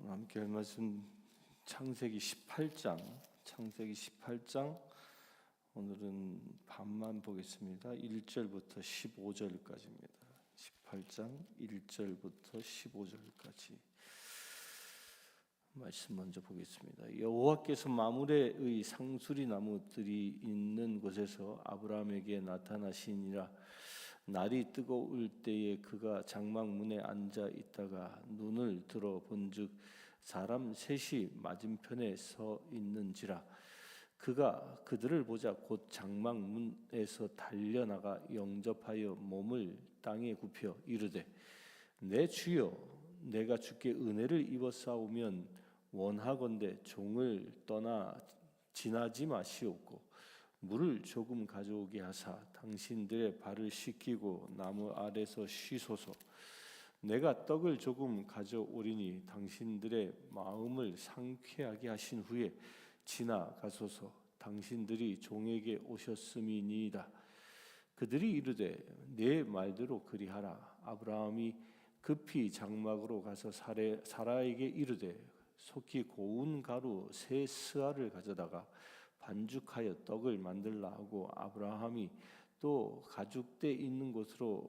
함께 할 말씀 창세기 18장 오늘은 반만 보겠습니다. 1절부터 15절까지입니다. 18장 1절부터 15절까지 말씀 먼저 보겠습니다. 여호와께서 마므레의 상수리 나무들이 있는 곳에서 아브라함에게 나타나시니라. 날이 뜨거울 때에 그가 장막문에 앉아 있다가 눈을 들어 본즉 사람 셋이 맞은편에 서 있는지라. 그가 그들을 보자 곧 장막문에서 달려나가 영접하여 몸을 땅에 굽혀 이르되 내 주여 내가 주께 은혜를 입었사오면 원하건대 종을 떠나 지나지 마시옵고 물을 조금 가져오게 하사 당신들의 발을 씻기고 나무 아래서 쉬소서. 내가 떡을 조금 가져오리니 당신들의 마음을 상쾌하게 하신 후에 지나가소서. 당신들이 종에게 오셨음이니이다. 그들이 이르되 내 말대로 그리하라. 아브라함이 급히 장막으로 가서 사라에게 이르되 속히 고운 가루 세 스아를 가져다가 반죽하여 떡을 만들라 하고 아브라함이 또 가축대 있는 곳으로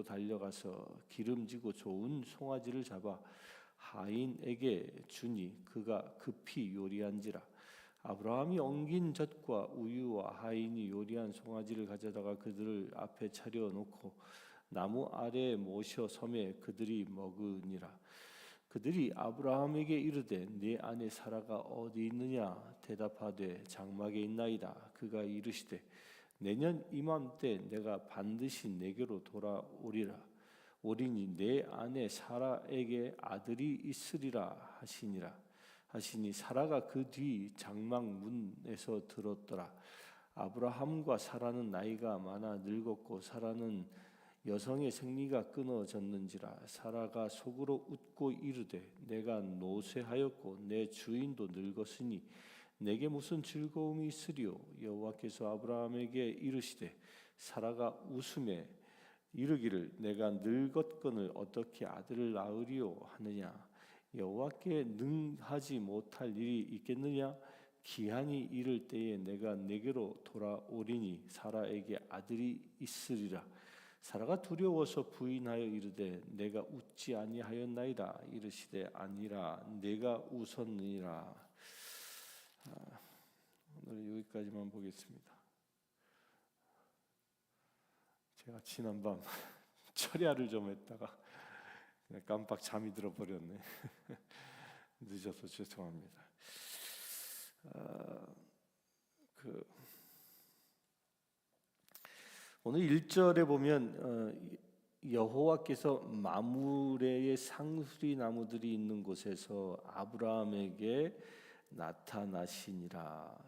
달려가서 기름지고 좋은 송아지를 잡아 하인에게 주니 그가 급히 요리한지라. 아브라함이 엉긴 젖과 우유와 하인이 요리한 송아지를 가져다가 그들을 앞에 차려놓고 나무 아래에 모셔 섬에 그들이 먹으니라. 그들이 아브라함에게 이르되 네 아내 사라가 어디 있느냐 대답하되 장막에 있나이다. 그가 이르시되 내년 이맘때 내가 반드시 내게로 돌아오리라. 오리니 내 아내 사라에게 아들이 있으리라 하시니 사라가 그 뒤 장막 문에서 들었더라. 아브라함과 사라는 나이가 많아 늙었고 사라는 여성의 생리가 끊어졌는지라. 사라가 속으로 웃고 이르되 내가 노쇠하였고 내 주인도 늙었으니 내게 무슨 즐거움이 있으리요. 여호와께서 아브라함에게 이르시되 사라가 웃음에 이르기를 내가 늙었거늘 어떻게 아들을 낳으리요 하느냐. 여호와께 능하지 못할 일이 있겠느냐. 기한이 이를 때에 내가 내게로 돌아오리니 사라에게 아들이 있으리라. 사라가 두려워서 부인하여 이르되 내가 웃지 아니하였나이다. 이르시되 아니라 내가 웃었느니라. 오늘 여기까지만 보겠습니다. 제가 지난밤 철야를 좀 했다가 그냥 깜빡 잠이 들어버렸네. 늦어서 죄송합니다. 오늘 1절에 보면 여호와께서 마므레의 상수리 나무들이 있는 곳에서 아브라함에게 나타나시니라.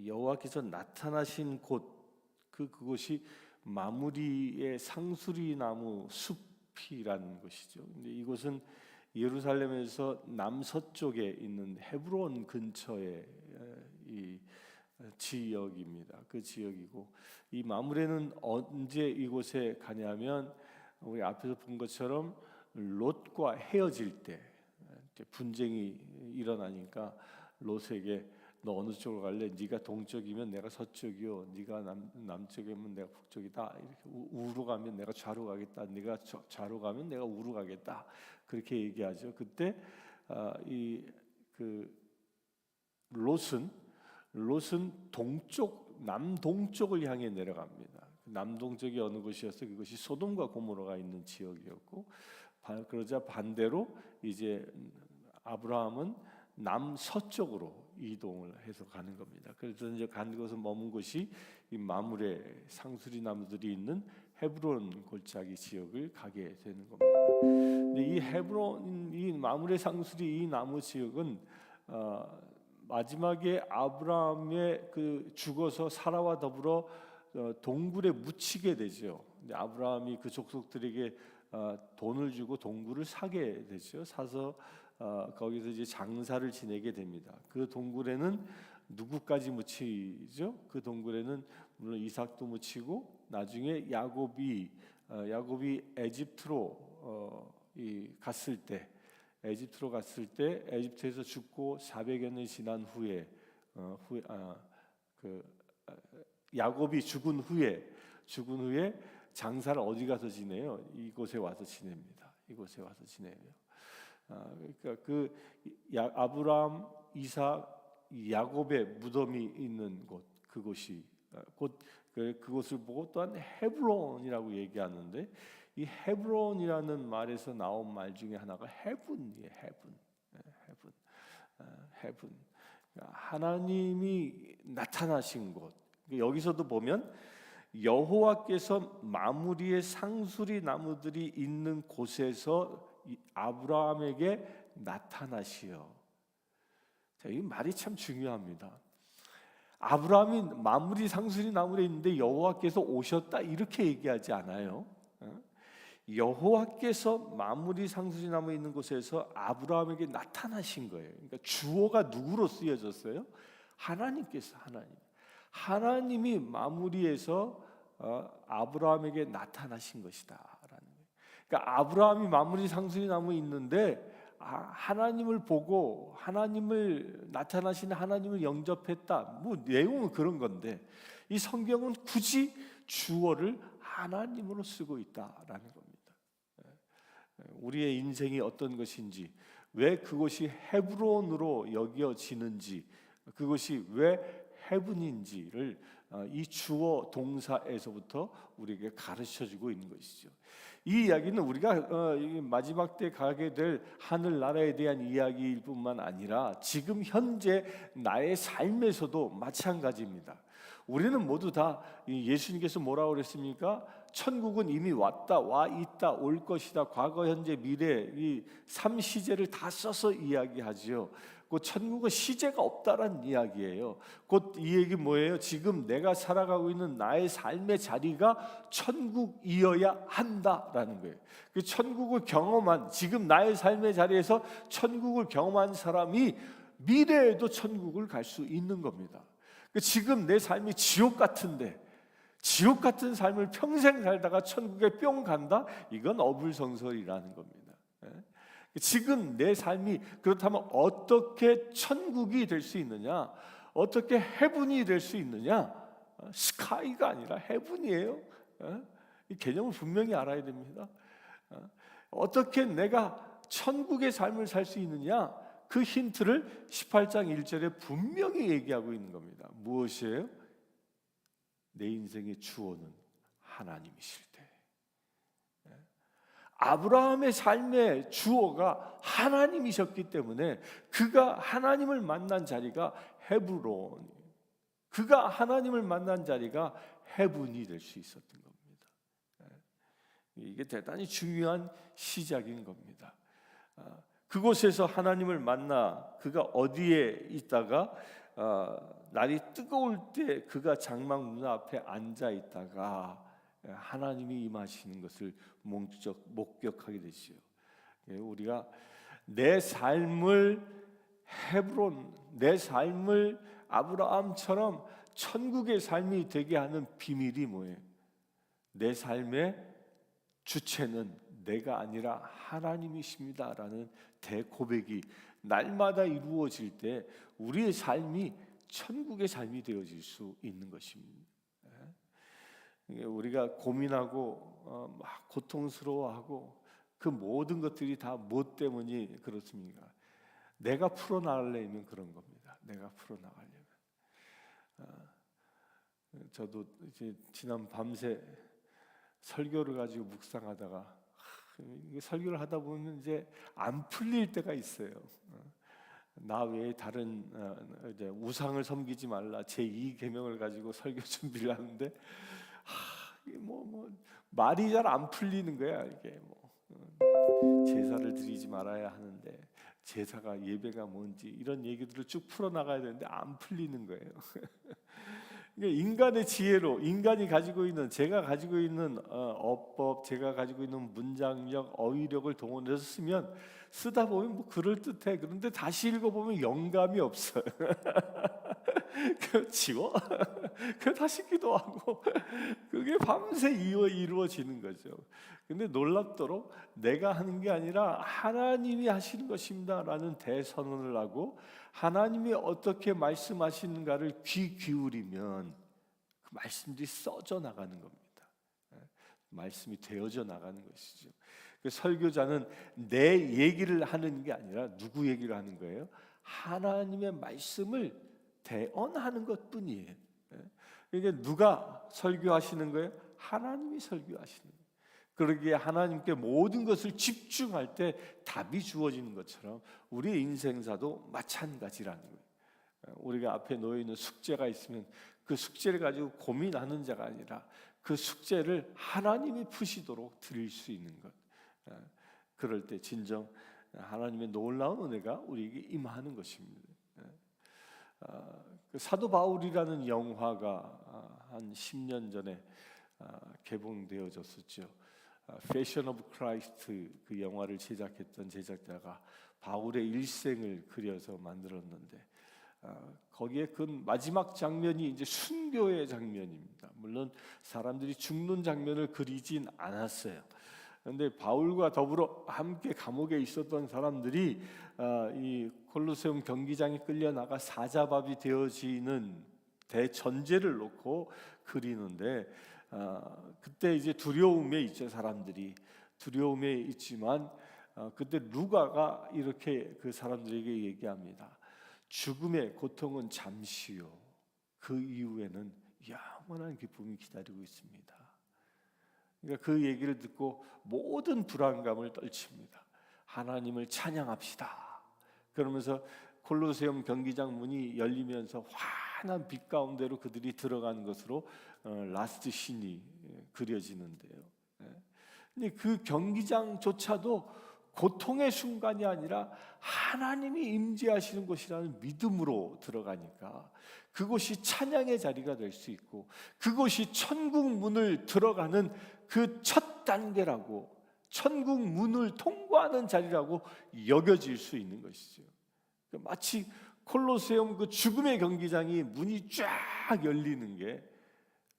여호와께서 나타나신 곳 그곳이 마므리의 상수리 나무 숲이라는 것이죠. 근데 이곳은 예루살렘에서 남서쪽에 있는 헤브론 근처에 이 지역입니다. 그 지역이고 이 마므레는 언제 이곳에 가냐면 우리 앞에서 본 것처럼 롯과 헤어질 때 분쟁이 일어나니까 롯에게 너 어느 쪽으로 갈래? 네가 동쪽이면 내가 서쪽이요, 네가 남쪽이면 내가 북쪽이다. 이렇게 우로 가면 내가 좌로 가겠다. 네가 좌로 가면 내가 우로 가겠다. 그렇게 얘기하죠. 그때 롯은 남동쪽을 향해 내려갑니다. 남동쪽이 어느 곳이었어요? 그것이 소돔과 고모라가 있는 지역이었고, 그러자 반대로 이제 아브라함은 남서쪽으로 이동을 해서 가는 겁니다. 그래서 이제 간 곳은 머문 곳이 이 마므레 상수리 나무들이 있는 헤브론 골짜기 지역을 가게 되는 겁니다. 근데 이 마므레 상수리 이 나무 지역은 마지막에 아브라함의 죽어서 사라와 더불어 동굴에 묻히게 되죠. 근데 아브라함이 그 족속들에게 돈을 주고 동굴을 사게 되죠. 사서 거기서 이제 장사를 지내게 됩니다. 그 동굴에는 누구까지 묻히죠? 그 동굴에는 물론 이삭도 묻히고 나중에 야곱이 에집트로 갔을 때 에집트로 갔을 때 에집트에서 죽고 400여 년 지난 후에 야곱이 죽은 후에 장사를 어디 가서 지내요? 이곳에 와서 지냅니다. 이곳에 와서 지내요. 그러니까 아브라함, 이삭, 야곱의 무덤이 있는 곳, 그곳이 곧 그곳을 보고 또한 헤브론이라고 얘기하는데, 이 헤브론이라는 말에서 나온 말 중에 하나가 헤븐이에요. 헤븐. 하나님이 나타나신 곳. 여기서도 보면 여호와께서 마무리의 상수리 나무들이 있는 곳에서 아브라함에게 나타나시어. 자, 이 말이 참 중요합니다. 아브라함이 마무리 상수리 나무에 있는데 여호와께서 오셨다 이렇게 얘기하지 않아요. 여호와께서 마무리 상수리 나무에 있는 곳에서 아브라함에게 나타나신 거예요. 그러니까 주어가 누구로 쓰여졌어요? 하나님께서. 하나님이 마무리에서 아브라함에게 나타나신 것이다라는 거예요. 그러니까 아브라함이 마무리 상수리 나무에 있는데 하나님을 보고 나타나시는 하나님을 영접했다. 뭐 내용은 그런 건데 이 성경은 굳이 주어를 하나님으로 쓰고 있다라는 겁니다. 우리의 인생이 어떤 것인지, 왜 그것이 헤브론으로 여겨지는지, 그것이 왜 헤븐인지를 이 주어 동사에서부터 우리에게 가르쳐주고 있는 것이죠. 이 이야기는 우리가 마지막 때 가게 될 하늘나라에 대한 이야기일 뿐만 아니라 지금 현재 나의 삶에서도 마찬가지입니다. 우리는 모두 다 예수님께서 뭐라고 그랬습니까? 천국은 이미 왔다, 와 있다, 올 것이다. 과거, 현재, 미래 이 3시제를 다 써서 이야기하지요. 그 천국은 시제가 없다라는 이야기예요. 곧 이 얘기 뭐예요? 지금 내가 살아가고 있는 나의 삶의 자리가 천국이어야 한다라는 거예요. 그 천국을 경험한, 지금 나의 삶의 자리에서 천국을 경험한 사람이 미래에도 천국을 갈 수 있는 겁니다. 지금 내 삶이 지옥 같은데, 지옥 같은 삶을 평생 살다가 천국에 뿅 간다? 이건 어불성설이라는 겁니다. 지금 내 삶이 그렇다면 어떻게 천국이 될 수 있느냐? 어떻게 헤븐이 될 수 있느냐? 스카이가 아니라 헤븐이에요. 이 개념을 분명히 알아야 됩니다. 어떻게 내가 천국의 삶을 살 수 있느냐? 그 힌트를 18장 1절에 분명히 얘기하고 있는 겁니다. 무엇이에요? 내 인생의 주어는 하나님이실 때. 아브라함의 삶의 주어가 하나님이셨기 때문에 그가 하나님을 만난 자리가 헤브론, 그가 하나님을 만난 자리가 헤븐이 될 수 있었던 겁니다. 이게 대단히 중요한 시작인 겁니다. 그곳에서 하나님을 만나 그가 어디에 있다가 날이 뜨거울 때 그가 장막 문 앞에 앉아 있다가 하나님이 임하시는 것을 목격하게 되지요. 우리가 내 삶을 헤브론, 내 삶을 아브라함처럼 천국의 삶이 되게 하는 비밀이 뭐예요? 내 삶의 주체는 내가 아니라 하나님이십니다라는 대고백이 날마다 이루어질 때 우리의 삶이 천국의 삶이 되어질 수 있는 것입니다. 우리가 고민하고 막 고통스러워하고 그 모든 것들이 다 무엇 때문이 그렇습니까? 내가 풀어나가려면 그런 겁니다. 내가 풀어나가려면. 저도 이제 지난 밤새 설교를 가지고 묵상하다가 설교를 하다 보면 이제 안 풀릴 때가 있어요. 나 외에 다른 이제 우상을 섬기지 말라 제2 계명을 가지고 설교 준비를 하는데 말이 잘 안 풀리는 거야. 이게 제사를 드리지 말아야 하는데 제사가 예배가 뭔지 이런 얘기들을 쭉 풀어 나가야 되는데 안 풀리는 거예요. 그러니까 인간의 지혜로 인간이 가지고 있는 제가 가지고 있는 어법, 제가 가지고 있는 문장력, 어휘력을 동원해서 쓰다 보면 뭐 그럴 듯해. 그런데 다시 읽어보면 영감이 없어요. 그 지워? 그 다시 기도하고 그게 밤새 이루어지는 거죠. 근데 놀랍도록 내가 하는 게 아니라 하나님이 하시는 것입니다라는 대선언을 하고 하나님이 어떻게 말씀하시는가를 귀 기울이면 그 말씀들이 써져 나가는 겁니다. 말씀이 되어져 나가는 것이죠. 그 설교자는 내 얘기를 하는 게 아니라 누구 얘기를 하는 거예요? 하나님의 말씀을 대언하는 것뿐이에요. 이게 누가 설교하시는 거예요? 하나님이 설교하시는 거예요. 그러기에 하나님께 모든 것을 집중할 때 답이 주어지는 것처럼 우리의 인생사도 마찬가지라는 거예요. 우리가 앞에 놓여 있는 숙제가 있으면 그 숙제를 가지고 고민하는 자가 아니라 그 숙제를 하나님이 푸시도록 드릴 수 있는 것. 그럴 때 진정 하나님의 놀라운 은혜가 우리에게 임하는 것입니다. 그 사도 바울이라는 영화가 한 10년 전에 개봉되어졌었죠. 패션 오브 크라이스트 그 영화를 제작했던 제작자가 바울의 일생을 그려서 만들었는데 거기에 그 마지막 장면이 이제 순교의 장면입니다. 물론 사람들이 죽는 장면을 그리진 않았어요. 그런데 바울과 더불어 함께 감옥에 있었던 사람들이 이 콜로세움 경기장에 끌려 나가 사자밥이 되어지는 대전제를 놓고 그리는데 그때 이제 두려움에 있죠. 사람들이 두려움에 있지만 그때 루가가 이렇게 그 사람들에게 얘기합니다. 죽음의 고통은 잠시요. 그 이후에는 영원한 기쁨이 기다리고 있습니다. 그러니까 그 얘기를 듣고 모든 불안감을 떨칩니다. 하나님을 찬양합시다. 그러면서 콜로세움 경기장 문이 열리면서 환한 빛 가운데로 그들이 들어가는 것으로 라스트 씬이 그려지는데요. 근데 그 경기장조차도 고통의 순간이 아니라 하나님이 임재하시는 곳이라는 믿음으로 들어가니까 그곳이 찬양의 자리가 될 수 있고 그곳이 천국 문을 들어가는 그 첫 단계라고 천국 문을 통과하는 자리라고 여겨질 수 있는 것이죠. 마치 콜로세움 그 죽음의 경기장이 문이 쫙 열리는 게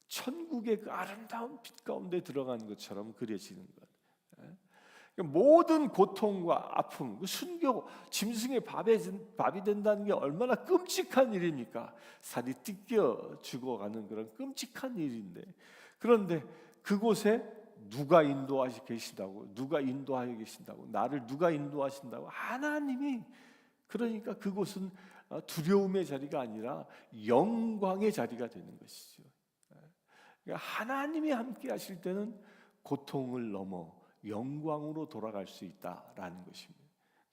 천국의 그 아름다운 빛 가운데 들어가는 것처럼 그려지는 것. 모든 고통과 아픔, 그 순교, 짐승의 밥이 된다는 게 얼마나 끔찍한 일입니까? 살이 뜯겨 죽어가는 그런 끔찍한 일인데, 그런데 그곳에 누가 인도하시 계신다고? 누가 인도하여 계신다고? 나를 누가 인도하신다고? 하나님이. 그러니까 그곳은 두려움의 자리가 아니라 영광의 자리가 되는 것이죠. 그러니까 하나님이 함께 하실 때는 고통을 넘어 영광으로 돌아갈 수 있다라는 것입니다.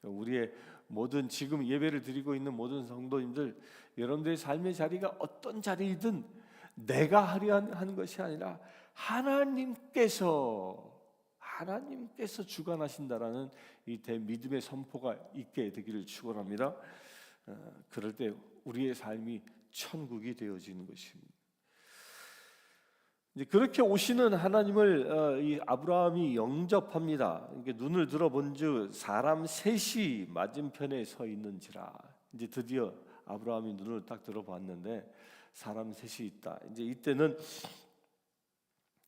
우리의 모든 지금 예배를 드리고 있는 모든 성도님들, 여러분들의 삶의 자리가 어떤 자리이든 내가 하려 하는 것이 아니라 하나님께서 주관하신다라는 이 대믿음의 선포가 있게 되기를 축원합니다. 그럴 때 우리의 삶이 천국이 되어지는 것입니다. 이제 그렇게 오시는 하나님을 이 아브라함이 영접합니다. 이게 눈을 들어본즉 사람 셋이 맞은편에 서 있는지라. 이제 드디어 아브라함이 눈을 딱 들어봤는데 사람 셋이 있다. 이제 이때는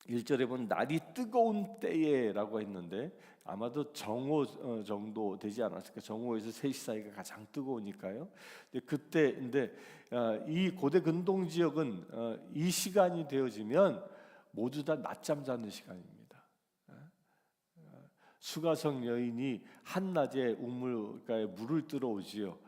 1절에 보면 날이 뜨거운 때에라고 했는데 아마도 정오 정도 되지 않았을까? 정오에서 3시 사이가 가장 뜨거우니까요. 근데 그때인데 이 고대 근동 지역은 이 시간이 되어지면 모두 다 낮잠 자는 시간입니다. 수가성 여인이 한낮에 우물가에 물을 뜨러 오지요.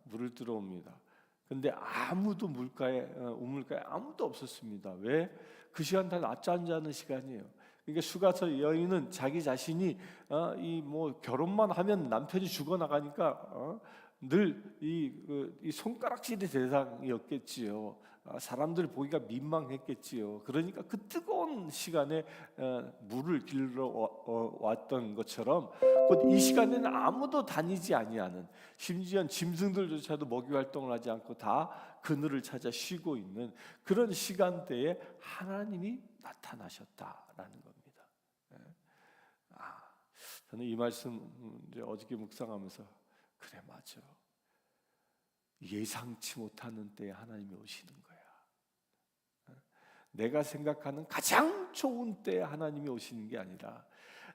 물을 뜨러 옵니다. 근데 아무도 우물가에 아무도 없었습니다. 왜? 그 시간 다 낮잠 자는 시간이에요. 그러니까 수가성 여인은 자기 자신이 이 결혼만 하면 남편이 죽어나가니까 늘 이 손가락질의 대상이었겠지요. 사람들 보기가 민망했겠지요. 그러니까 그 뜨거운 시간에 물을 길러 왔던 것처럼 곧 이 시간에는 아무도 다니지 아니하는, 심지어 짐승들조차도 먹이 활동을 하지 않고 다 그늘을 찾아 쉬고 있는 그런 시간대에 하나님이 나타나셨다라는 겁니다. 저는 이 말씀 이제 어저께 묵상하면서 그래 맞아. 예상치 못하는 때에 하나님이 오시는 거야. 내가 생각하는 가장 좋은 때에 하나님이 오시는 게 아니라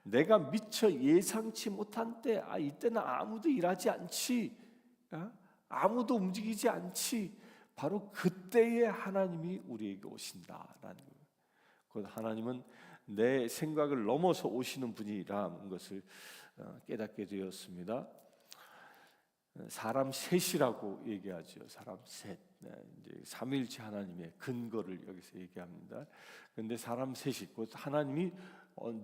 내가 미처 예상치 못한 때, 이때는 아무도 일하지 않지, 아무도 움직이지 않지, 바로 그때에 하나님이 우리에게 오신다라는 거예요. 곧 하나님은 내 생각을 넘어서 오시는 분이라는 것을 깨닫게 되었습니다. 사람 셋이라고 얘기하죠. 사람 셋. 이제 삼위일체 하나님의 근거를 여기서 얘기합니다. 그런데 사람 셋이, 곧 하나님이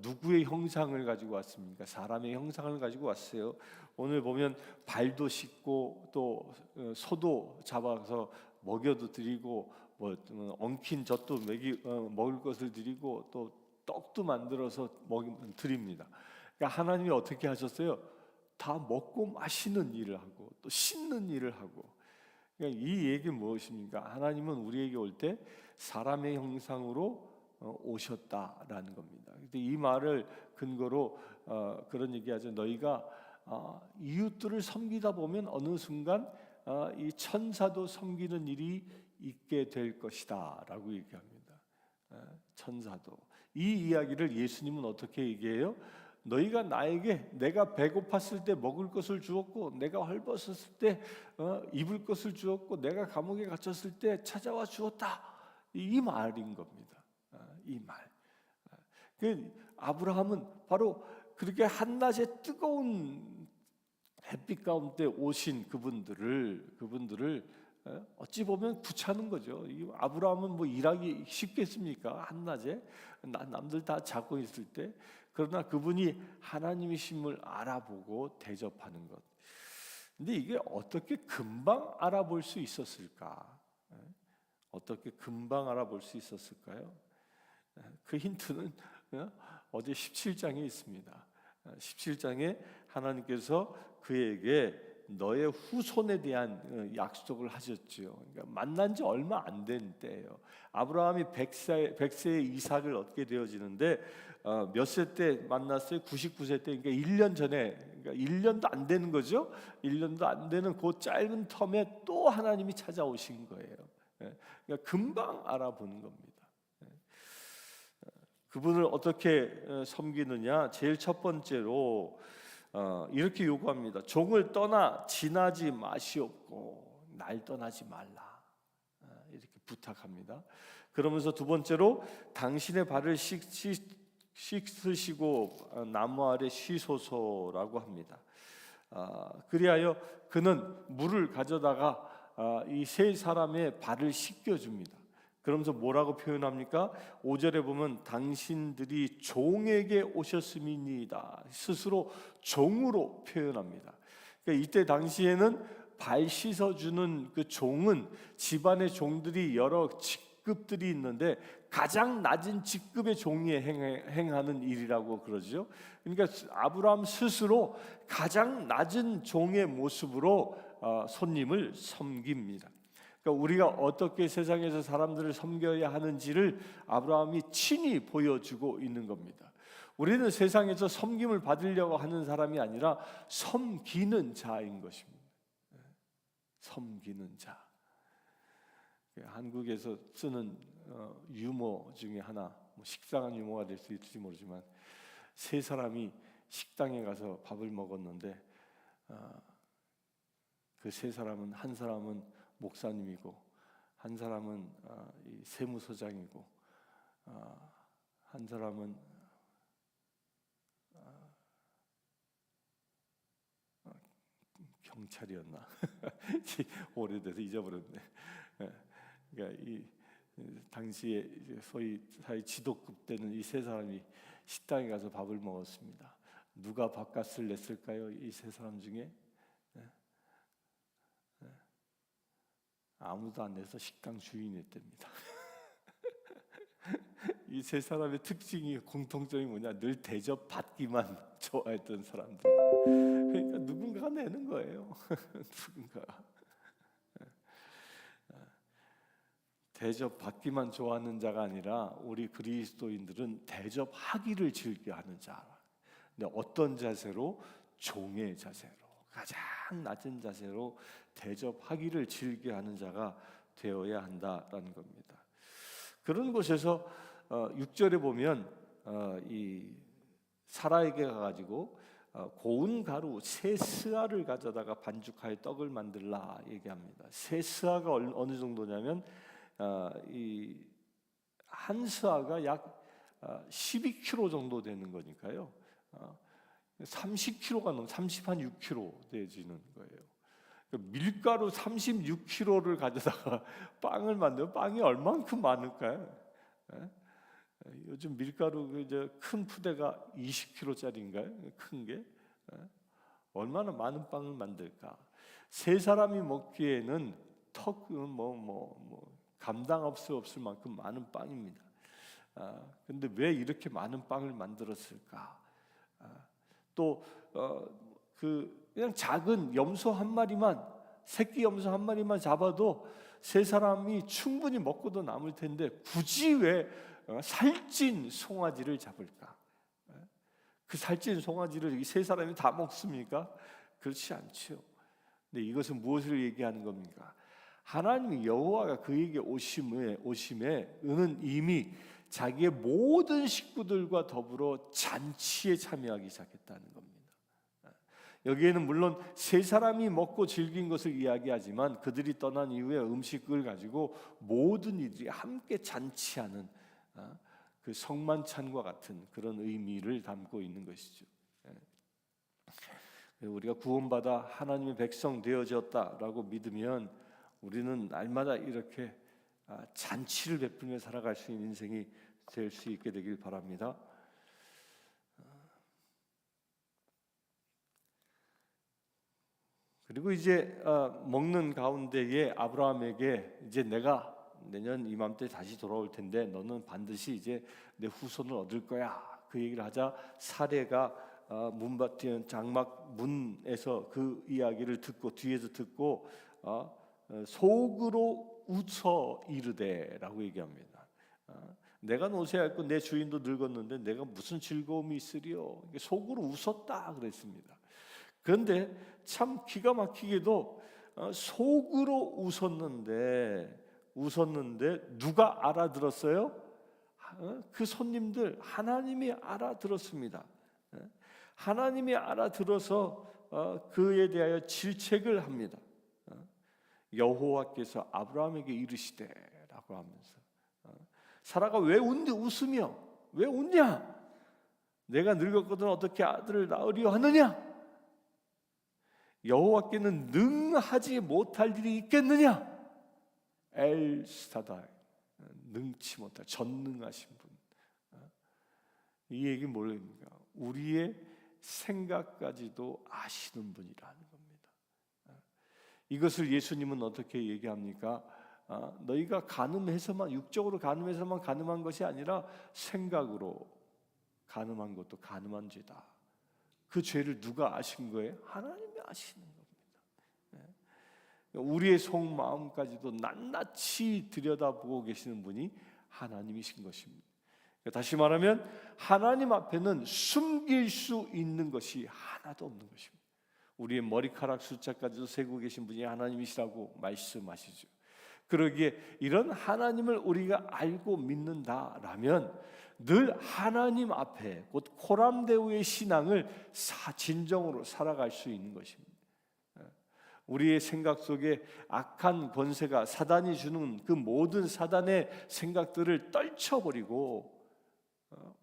누구의 형상을 가지고 왔습니까? 사람의 형상을 가지고 왔어요. 오늘 보면 발도 씻고 또 소도 잡아서 먹여도 드리고, 뭐 엉킨 젖도 먹을 것을 드리고, 또 떡도 만들어서 드립니다. 그러니까 하나님이 어떻게 하셨어요? 다 먹고 마시는 일을 하고 또 씻는 일을 하고. 그러니까 이 얘기는 무엇입니까? 하나님은 우리에게 올 때 사람의 형상으로 오셨다라는 겁니다. 근데 이 말을 근거로 그런 얘기하죠. 너희가 이웃들을 섬기다 보면 어느 순간 이 천사도 섬기는 일이 있게 될 것이다라고 얘기합니다. 천사도. 이 이야기를 예수님은 어떻게 얘기해요? 너희가 나에게 내가 배고팠을 때 먹을 것을 주었고, 내가 헐벗었을 때 입을 것을 주었고, 내가 감옥에 갇혔을 때 찾아와 주었다, 이 말인 겁니다. 이 말. 그 아브라함은 바로 그렇게 한낮에 뜨거운 햇빛 가운데 오신 그분들을 어찌 보면 구차는 거죠. 아브라함은 뭐 일하기 쉽겠습니까? 한낮에 남들 다 자고 있을 때. 그러나 그분이 하나님이심을 알아보고 대접하는 것. 근데 이게 어떻게 금방 알아볼 수 있었을까? 어떻게 금방 알아볼 수 있었을까요? 그 힌트는 어제 17장에 있습니다. 17장에 하나님께서 그에게 너의 후손에 대한 약속을 하셨죠. 그러니까 만난 지 얼마 안 된 때예요. 아브라함이 100세에 이삭을 얻게 되어지는데 몇 세 때 만났어요? 99세 때. 그러니까 1년 전에, 그러니까 1년도 안 되는 거죠. 1년도 안 되는 그 짧은 텀에 또 하나님이 찾아오신 거예요. 그러니까 금방 알아보는 겁니다. 그분을 어떻게 섬기느냐? 제일 첫 번째로 이렇게 요구합니다. 종을 떠나 지나지 마시옵고 날 떠나지 말라, 이렇게 부탁합니다. 그러면서 두 번째로 당신의 발을 씻으시고 나무 아래 쉬소서라고 합니다. 그리하여 그는 물을 가져다가 이 세 사람의 발을 씻겨줍니다. 그러면서 뭐라고 표현합니까? 5절에 보면 당신들이 종에게 오셨음이니이다. 스스로 종으로 표현합니다. 그러니까 이때 당시에는 발 씻어주는 그 종은 집안의 종들이 여러 직급들이 있는데 가장 낮은 직급의 종이 행하는 일이라고 그러죠. 그러니까 아브라함 스스로 가장 낮은 종의 모습으로 손님을 섬깁니다. 그러니까 우리가 어떻게 세상에서 사람들을 섬겨야 하는지를 아브라함이 친히 보여주고 있는 겁니다. 우리는 세상에서 섬김을 받으려고 하는 사람이 아니라 섬기는 자인 것입니다. 섬기는 자. 한국에서 쓰는 유머 중에 하나, 식상한 유머가 될 수 있을지 모르지만, 세 사람이 식당에 가서 밥을 먹었는데 그 세 사람은, 한 사람은 목사님이고, 한 사람은 이 세무서장이고, 한 사람은 경찰이었나? 오래돼서 잊어버렸네. 그러니까 이 당시에 소위 사회 지도급 되는 이 세 사람이 식당에 가서 밥을 먹었습니다. 누가 밥값을 냈을까요? 이 세 사람 중에 아무도 안 내서 식당 주인이 냈답니다. 이 세 사람의 특징이, 공통점이 뭐냐? 늘 대접 받기만 좋아했던 사람들. 그러니까 누군가가 내는 거예요. 누군가. 대접 받기만 좋아하는 자가 아니라 우리 그리스도인들은 대접하기를 즐겨하는 자. 근데 어떤 자세로? 종의 자세로. 가장 낮은 자세로 대접하기를 즐겨하는 자가 되어야 한다라는 겁니다. 그런 곳에서 6절에 보면 이 사라에게 가가지고 고운 가루 세 스아를 가져다가 반죽하여 떡을 만들라 얘기합니다. 세 스아가 어느 정도냐면 이 한 스아가 약 12kg 정도 되는 거니까요. 30kg가 넘 36kg 되지는 거예요. 밀가루 36kg를 가져다가 빵을 만들면 빵이 얼만큼 많을까요? 요즘 밀가루 큰 푸대가 20kg짜리인가요? 큰 게 얼마나 많은 빵을 만들까? 세 사람이 먹기에는 감당 없을 만큼 많은 빵입니다. 근데 왜 이렇게 많은 빵을 만들었을까? 그냥 작은 염소 한 마리만, 새끼 염소 한 마리만 잡아도 세 사람이 충분히 먹고도 남을 텐데 굳이 왜 살찐 송아지를 잡을까? 그 살찐 송아지를 이 세 사람이 다 먹습니까? 그렇지 않죠. 근데 이것은 무엇을 얘기하는 겁니까? 하나님 여호와가 그에게 오심에 그는 이미 자기의 모든 식구들과 더불어 잔치에 참여하기 시작했다는 겁니다. 여기에는 물론 세 사람이 먹고 즐긴 것을 이야기하지만 그들이 떠난 이후에 음식을 가지고 모든 이들이 함께 잔치하는 그 성만찬과 같은 그런 의미를 담고 있는 것이죠. 우리가 구원받아 하나님의 백성 되어졌다라고 믿으면 우리는 날마다 이렇게 잔치를 베풀며 살아갈 수 있는 인생이 될 수 있게 되길 바랍니다. 그리고 이제 먹는 가운데에 아브라함에게 이제 내가 내년 이맘때 다시 돌아올 텐데 너는 반드시 이제 내 후손을 얻을 거야. 그 얘기를 하자 사레가 문밭 장막 문에서 그 이야기를 듣고 뒤에서 듣고 속으로 웃어 이르되라고 얘기합니다. 내가 노쇠할 거 내 주인도 늙었는데 내가 무슨 즐거움이 있으리요. 속으로 웃었다 그랬습니다. 그런데 참 기가 막히게도 속으로 웃었는데 누가 알아들었어요? 그 손님들 하나님이 알아들었습니다. 하나님이 알아들어서 그에 대하여 질책을 합니다. 여호와께서 아브라함에게 이르시되라고 하면서 사라가 왜 웃으며 왜 웃냐? 내가 늙었거든 어떻게 아들을 낳으려 하느냐? 여호와께는 능하지 못할 일이 있겠느냐? 엘사다이 능치 못할 전능하신 분. 이 얘기 뭘입니까? 우리의 생각까지도 아시는 분이라는 겁니다. 이것을 예수님은 어떻게 얘기합니까? 너희가 가늠해서만 육적으로 가늠해서만 가늠한 것이 아니라 생각으로 가늠한 것도 가늠한 죄다. 그 죄를 누가 아신 거예요? 하나님이 아시는 겁니다. 우리의 속마음까지도 낱낱이 들여다보고 계시는 분이 하나님이신 것입니다. 다시 말하면 하나님 앞에는 숨길 수 있는 것이 하나도 없는 것입니다. 우리의 머리카락 숫자까지도 세고 계신 분이 하나님이시라고 말씀하시죠. 그러기에 이런 하나님을 우리가 알고 믿는다라면 늘 하나님 앞에 곧 코람데오의 신앙을 진정으로 살아갈 수 있는 것입니다. 우리의 생각 속에 악한 권세가 사단이 주는 그 모든 사단의 생각들을 떨쳐버리고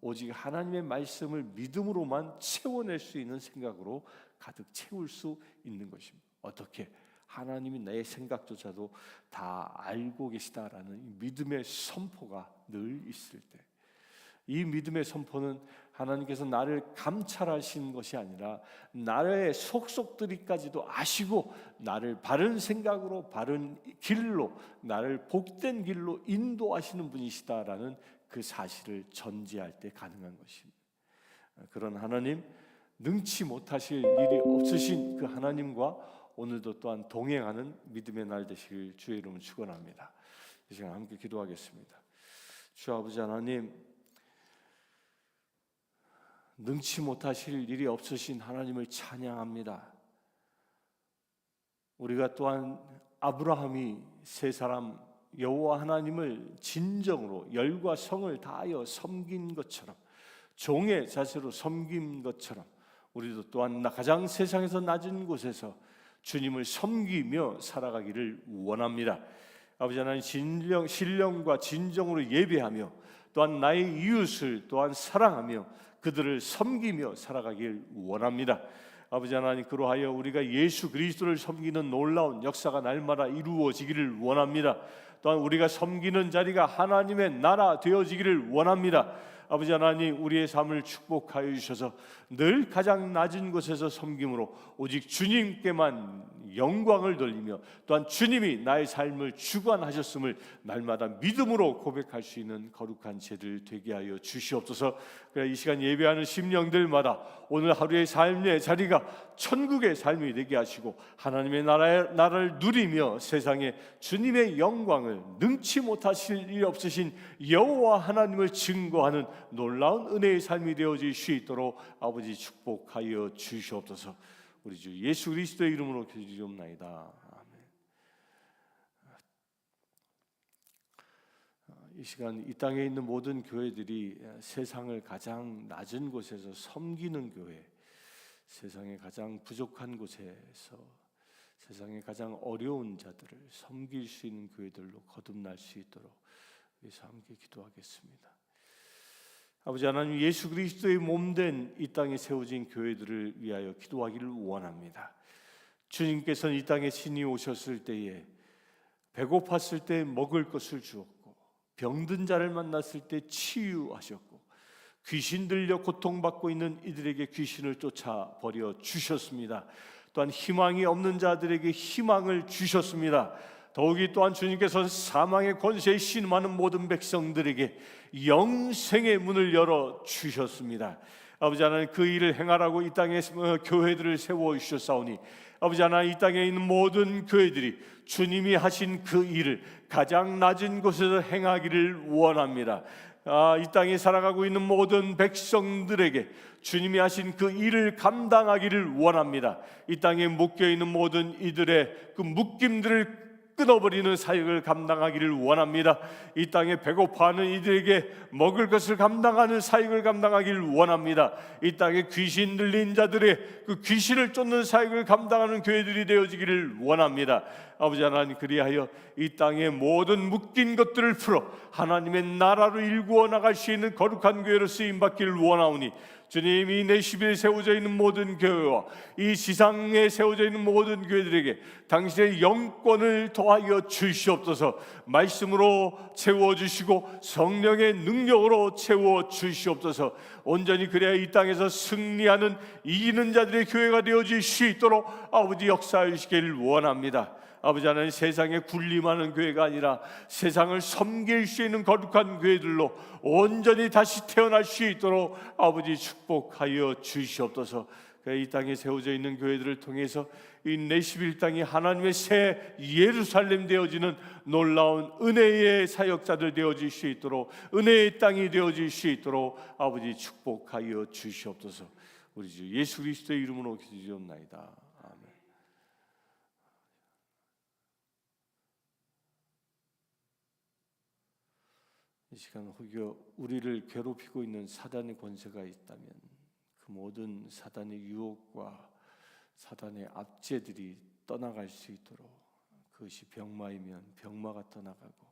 오직 하나님의 말씀을 믿음으로만 채워낼 수 있는 생각으로 가득 채울 수 있는 것입니다. 어떻게? 하나님이 내 생각조차도 다 알고 계시다라는 믿음의 선포가 늘 있을 때, 이 믿음의 선포는 하나님께서 나를 감찰하시는 것이 아니라 나의 속속들이까지도 아시고 나를 바른 생각으로 바른 길로, 나를 복된 길로 인도하시는 분이시다라는 그 사실을 전제할 때 가능한 것입니다. 그런 하나님, 능치 못하실 일이 없으신 그 하나님과 오늘도 또한 동행하는 믿음의 날 되시길 주의 이름으로 축원합니다. 이 시간 함께 기도하겠습니다. 주 아버지 하나님, 능치 못하실 일이 없으신 하나님을 찬양합니다. 우리가 또한 아브라함이 세 사람 여호와 하나님을 진정으로 열과 성을 다하여 섬긴 것처럼, 종의 자세로 섬긴 것처럼, 우리도 또한 가장 세상에서 낮은 곳에서 주님을 섬기며 살아가기를 원합니다. 아버지 하나님, 신령과 진정으로 예배하며 또한 나의 이웃을 또한 사랑하며 그들을 섬기며 살아가길 원합니다. 아버지 하나님, 그로하여 우리가 예수 그리스도를 섬기는 놀라운 역사가 날마다 이루어지기를 원합니다. 또한 우리가 섬기는 자리가 하나님의 나라 되어지기를 원합니다. 아버지 하나님, 우리의 삶을 축복하여 주셔서 늘 가장 낮은 곳에서 섬김으로 오직 주님께만 영광을 돌리며 또한 주님이 나의 삶을 주관하셨음을 날마다 믿음으로 고백할 수 있는 거룩한 제들 되게 하여 주시옵소서. 그래, 이 시간 예배하는 심령들마다 오늘 하루의 삶의 자리가 천국의 삶이 되게 하시고 하나님의 나라를 누리며 세상에 주님의 영광을 능치 못하실 일 없으신 여호와 하나님을 증거하는 놀라운 은혜의 삶이 되어질 수 있도록 아버지 축복하여 주시옵소서. 우리 주 예수 그리스도의 이름으로 기도드리옵나이다. 아멘. 이 시간 이 땅에 있는 모든 교회들이 세상을 가장 낮은 곳에서 섬기는 교회, 세상의 가장 부족한 곳에서 세상의 가장 어려운 자들을 섬길 수 있는 교회들로 거듭날 수 있도록 위해서 함께 기도하겠습니다. 아버지 하나님, 예수 그리스도의 몸된 이 땅에 세워진 교회들을 위하여 기도하기를 원합니다. 주님께서는 이 땅에 친히 오셨을 때에 배고팠을 때 먹을 것을 주었고, 병든 자를 만났을 때 치유하셨고, 귀신 들려 고통받고 있는 이들에게 귀신을 쫓아버려 주셨습니다. 또한 희망이 없는 자들에게 희망을 주셨습니다. 더욱이 또한 주님께서 사망의 권세에 신음하는 모든 백성들에게 영생의 문을 열어 주셨습니다. 아버지 하나님, 그 일을 행하라고 이 땅에 교회들을 세워 주셨사오니 아버지 하나님, 이 땅에 있는 모든 교회들이 주님이 하신 그 일을 가장 낮은 곳에서 행하기를 원합니다. 이 땅에 살아가고 있는 모든 백성들에게 주님이 하신 그 일을 감당하기를 원합니다. 이 땅에 묶여있는 모든 이들의 그 묶임들을 끊어버리는 사역을 감당하기를 원합니다. 이 땅에 배고파하는 이들에게 먹을 것을 감당하는 사역을 감당하기를 원합니다. 이 땅에 귀신 들린 자들의 그 귀신을 쫓는 사역을 감당하는 교회들이 되어지기를 원합니다. 아버지 하나님, 그리하여 이 땅의 모든 묶인 것들을 풀어 하나님의 나라로 일구어 나갈 수 있는 거룩한 교회로 쓰임받기를 원하오니 주님이 내 10일 세워져 있는 모든 교회와 이 지상에 세워져 있는 모든 교회들에게 당신의 영권을 더하여 주시옵소서. 말씀으로 채워주시고 성령의 능력으로 채워주시옵소서. 온전히 그래야 이 땅에서 승리하는 이기는 자들의 교회가 되어질 수 있도록 아버지 역사해 주시기를 원합니다. 아버지 하나님, 세상에 군림하는 교회가 아니라 세상을 섬길 수 있는 거룩한 교회들로 온전히 다시 태어날 수 있도록 아버지 축복하여 주시옵소서. 이 땅에 세워져 있는 교회들을 통해서 이 내시빌 땅이 하나님의 새 예루살렘 되어지는 놀라운 은혜의 사역자들 되어질 수 있도록, 은혜의 땅이 되어질 수 있도록 아버지 축복하여 주시옵소서. 우리 주 예수 그리스도의 이름으로 기도드리옵나이다. 이 시간 혹여 우리를 괴롭히고 있는 사단의 권세가 있다면 그 모든 사단의 유혹과 사단의 압제들이 떠나갈 수 있도록, 그것이 병마이면 병마가 떠나가고,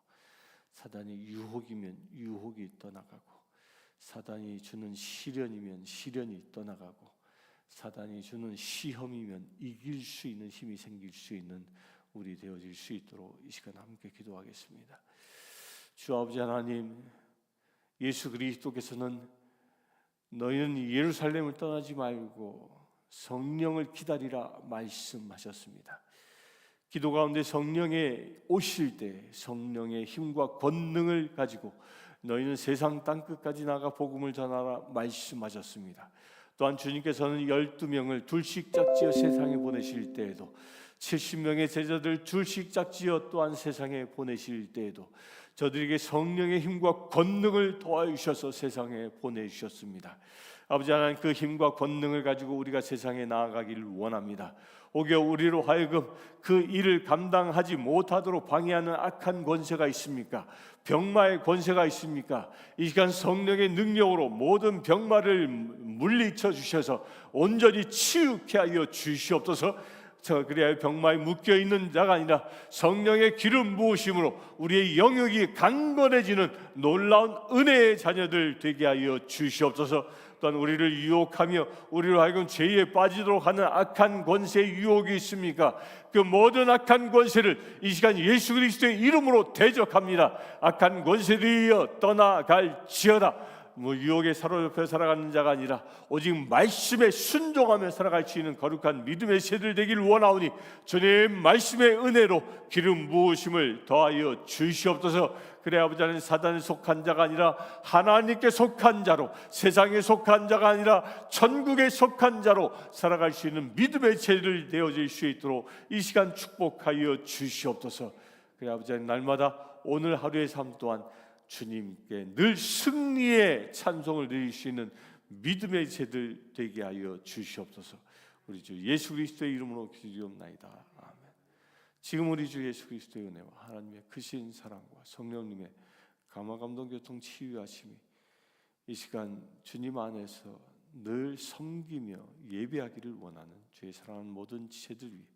사단이 유혹이면 유혹이 떠나가고, 사단이 주는 시련이면 시련이 떠나가고, 사단이 주는 시험이면 이길 수 있는 힘이 생길 수 있는 우리 되어질 수 있도록 이 시간 함께 기도하겠습니다. 주 아버지 하나님, 예수 그리스도께서는 너희는 예루살렘을 떠나지 말고 성령을 기다리라 말씀하셨습니다. 기도 가운데 성령에 오실 때 성령의 힘과 권능을 가지고 너희는 세상 땅끝까지 나가 복음을 전하라 말씀하셨습니다. 또한 주님께서는 12명을 둘씩 짝지어 세상에 보내실 때에도 70명의 제자들 둘씩 짝지어 또한 세상에 보내실 때에도 저들에게 성령의 힘과 권능을 더하여 주셔서 세상에 보내주셨습니다. 아버지 하나님, 그 힘과 권능을 가지고 우리가 세상에 나아가기를 원합니다. 오히려 우리로 하여금 그 일을 감당하지 못하도록 방해하는 악한 권세가 있습니까? 병마의 권세가 있습니까? 이 시간 성령의 능력으로 모든 병마를 물리쳐 주셔서 온전히 치유케 하여 주시옵소서. 그래야 병마에 묶여 있는 자가 아니라 성령의 기름 부으심으로 우리의 영역이 강건해지는 놀라운 은혜의 자녀들 되게 하여 주시옵소서. 또한 우리를 유혹하며 우리로 하여금 죄에 빠지도록 하는 악한 권세의 유혹이 있습니까? 그 모든 악한 권세를 이 시간 예수 그리스도의 이름으로 대적합니다. 악한 권세들이여 떠나갈지어다. 유혹에 사로잡혀 살아가는 자가 아니라 오직 말씀에 순종하며 살아갈 수 있는 거룩한 믿음의 세들 되기를 원하오니 주님 말씀의 은혜로 기름 부으심을 더하여 주시옵소서. 그래 아버지 하나님, 사단에 속한 자가 아니라 하나님께 속한 자로, 세상에 속한 자가 아니라 천국에 속한 자로 살아갈 수 있는 믿음의 세들 되어질 수 있도록 이 시간 축복하여 주시옵소서. 그래 아버지 하나님, 날마다 오늘 하루의 삶 또한 주님께 늘 승리의 찬송을 드릴 수 있는 믿음의 세들 되게 하여 주시옵소서. 우리 주 예수 그리스도의 이름으로 기도드리옵나이다. 아멘. 지금 우리 주 예수 그리스도의 은혜와 하나님의 크신 사랑과 성령님의 감화 감동 교통 치유하심이 이 시간 주님 안에서 늘 섬기며 예배하기를 원하는 주의 사랑하는 모든 지체들 위해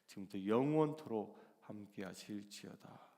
지금부터 영원토록 함께 하실지어다.